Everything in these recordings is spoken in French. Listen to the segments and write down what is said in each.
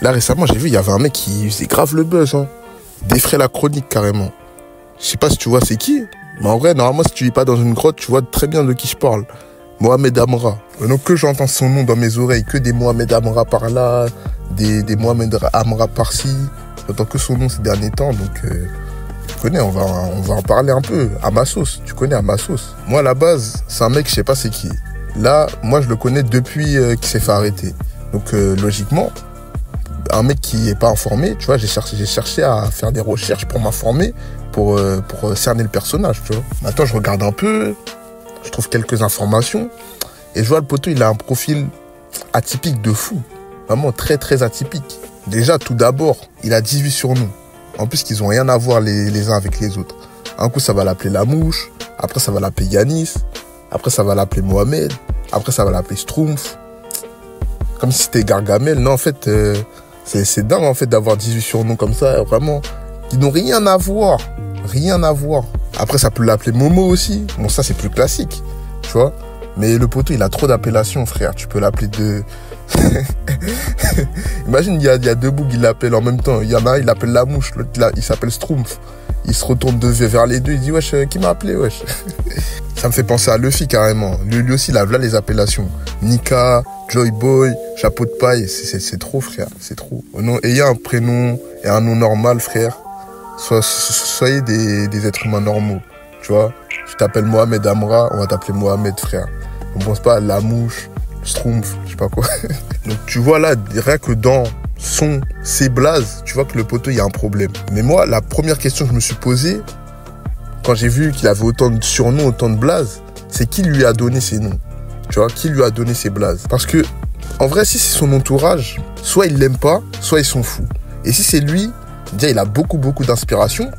Là, récemment, j'ai vu, il y avait un mec qui faisait grave le buzz, hein. Défrait la chronique, carrément. Je sais pas si tu vois c'est qui, mais en vrai, normalement, si tu vis pas dans une grotte, tu vois très bien de qui je parle. Mohamed Amra. Donc que j'entends son nom dans mes oreilles, que des Mohamed Amra par là, des Mohamed Amra par-ci. J'entends que son nom ces derniers temps, donc tu connais, on va en parler un peu, à ma sauce. Tu connais, à ma sauce. Moi, à la base, c'est un mec, je sais pas c'est qui. Là, moi, je le connais depuis qu'il s'est fait arrêter. Donc logiquement, un mec qui est pas informé, tu vois, j'ai cherché à faire des recherches pour m'informer, pour cerner le personnage, tu vois. Maintenant, je regarde un peu, je trouve quelques informations, et je vois le poteau, il a un profil atypique de fou. Vraiment très, très atypique. Déjà, tout d'abord, il a 18 surnoms. En plus, qu'ils ont rien à voir les uns avec les autres. Un coup, ça va l'appeler La Mouche, après, ça va l'appeler Yanis, après, ça va l'appeler Mohamed, après, ça va l'appeler Schtroumpf. Comme si c'était Gargamel. Non, en fait, c'est dingue, en fait, d'avoir 18 surnoms comme ça, vraiment. Qui n'ont rien à voir. Rien à voir. Après, ça peut l'appeler Momo aussi. Bon, ça, c'est plus classique, tu vois. Mais le poteau, il a trop d'appellations, frère. Tu peux l'appeler de... Imagine, il y a deux bougs, il l'appelle en même temps. Il y en a un, il l'appelle La Mouche. L'autre, il s'appelle Schtroumpf. Il se retourne vers les deux. Il dit, wesh, qui m'a appelé, wesh? Ça me fait penser à Luffy, carrément. Lui aussi, il a là les appellations. Nika, Joy Boy, Chapeau de paille. C'est trop, frère. C'est trop. Ayez un prénom et un nom normal, frère. Soyez des êtres humains normaux. Tu vois, tu t'appelles Mohamed Amra, on va t'appeler Mohamed, frère. On pense pas à La Mouche, Schtroumpf, je sais pas quoi. Donc tu vois là, rien que dans ses blazes, tu vois que le poteau, il y a un problème. Mais moi, la première question que je me suis posée, quand j'ai vu qu'il avait autant de surnoms, autant de blazes, c'est qui lui a donné ces noms. Tu vois, qui lui a donné ces blazes. Parce que, en vrai, si c'est son entourage, soit il l'aime pas, soit ils sont fous. Et si c'est lui, déjà, il a beaucoup d'inspiration.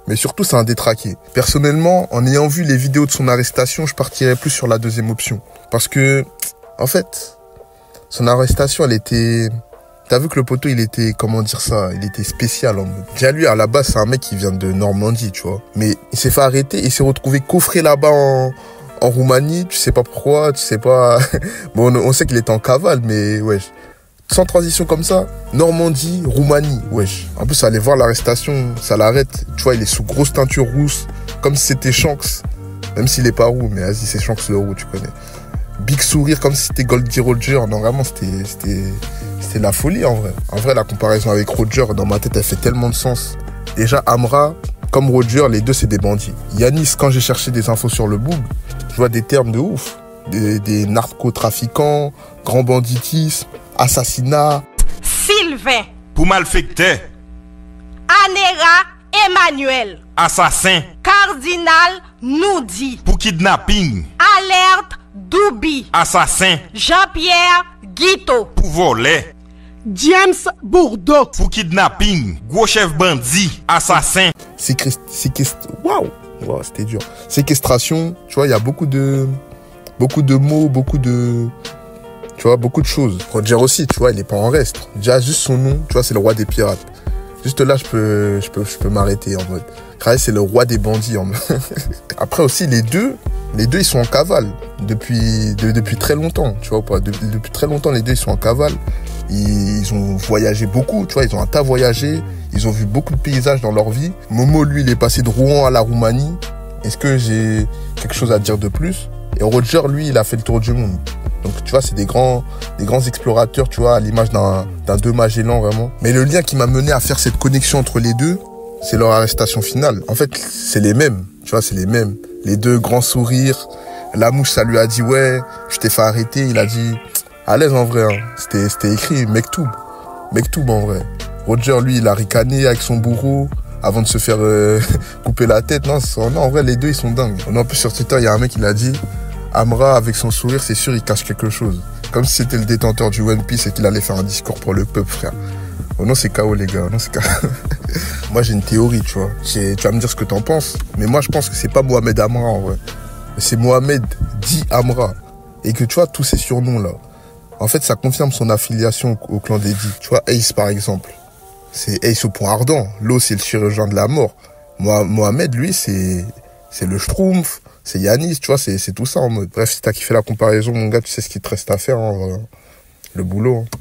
Mais surtout, c'est un détraqué. Personnellement, en ayant vu les vidéos de son arrestation, je partirais plus sur la deuxième option. Parce que, en fait, son arrestation, elle était... T'as vu que le poteau, il était, comment dire ça, il était spécial en mode. Déjà, lui, à la base, c'est un mec qui vient de Normandie, tu vois. Mais il s'est fait arrêter, il s'est retrouvé coffré là-bas en Roumanie. Tu sais pas pourquoi, tu sais pas... Bon, on sait qu'il était en cavale, mais wesh. Sans transition comme ça, Normandie, Roumanie, wesh. En plus, aller voir l'arrestation, ça l'arrête. Tu vois, il est sous grosse teinture rousse, comme si c'était Shanks. Même s'il est pas roux, mais vas-y, c'est Shanks le roux, tu connais. Big sourire, comme si c'était Goldie Roger. Non, vraiment, c'était la folie, en vrai. En vrai, la comparaison avec Roger, dans ma tête, elle fait tellement de sens. Déjà, Amra, comme Roger, les deux, c'est des bandits. Yanis, quand j'ai cherché des infos sur le boug, je vois des termes de ouf. Des narcotrafiquants, grand banditisme, assassinat. Sylvain. Pour malfecteur. Anera Emmanuel. Assassin. Cardinal Noudi. Pour kidnapping. Alerte Doubi. Assassin. Jean-Pierre Guito. Pour voler. James Bourdeau. Pour kidnapping. Gros chef bandit. Assassin. Waouh, c'était dur. Séquestration, tu vois, il y a beaucoup de mots, beaucoup de choses. Roger aussi, tu vois, il est pas en reste. Déjà, juste son nom, tu vois, c'est le roi des pirates. Juste là, je peux m'arrêter en mode. Kraï, c'est le roi des bandits en mode. Après aussi, les deux, ils sont en cavale. Depuis très longtemps, tu vois ou pas. Depuis très longtemps, les deux, ils sont en cavale. Ils ont voyagé beaucoup, tu vois, ils ont un tas voyagé. Ils ont vu beaucoup de paysages dans leur vie. Momo, lui, il est passé de Rouen à la Roumanie. Est-ce que j'ai quelque chose à dire de plus? Et Roger, lui, il a fait le tour du monde. Donc, tu vois, c'est des grands explorateurs, tu vois, à l'image d'un deux Magellan, vraiment. Mais le lien qui m'a mené à faire cette connexion entre les deux, c'est leur arrestation finale. En fait, c'est les mêmes, tu vois, c'est les mêmes. Les deux grands sourires. La Mouche, ça lui a dit, ouais, je t'ai fait arrêter. Il a dit, à l'aise en vrai, hein. C'était écrit, Mektoub. Mektoub, en vrai. Roger, lui, il a ricané avec son bourreau avant de se faire couper la tête. Non, en vrai, les deux, ils sont dingues. En plus, sur Twitter, il y a un mec qui l'a dit, Amra, avec son sourire, c'est sûr, il cache quelque chose. Comme si c'était le détenteur du One Piece et qu'il allait faire un discours pour le peuple, frère. Oh non, c'est KO, les gars. Non, c'est KO. Moi, j'ai une théorie, tu vois. Tu vas me dire ce que t'en penses. Mais moi, je pense que c'est pas Mohamed Amra, en vrai. C'est Mohamed dit Amra. Et que, tu vois, tous ces surnoms-là, en fait, ça confirme son affiliation au clan des Dits. Tu vois, Ace, par exemple. C'est Ace au point ardent. Lo, c'est le chirurgien de la mort. Mohamed, lui, c'est le Schtroumpf. C'est Yanis, tu vois, c'est tout ça en mode. Bref, si t'as kiffé la comparaison, mon gars, tu sais ce qu'il te reste à faire, hein, voilà. Le boulot, hein.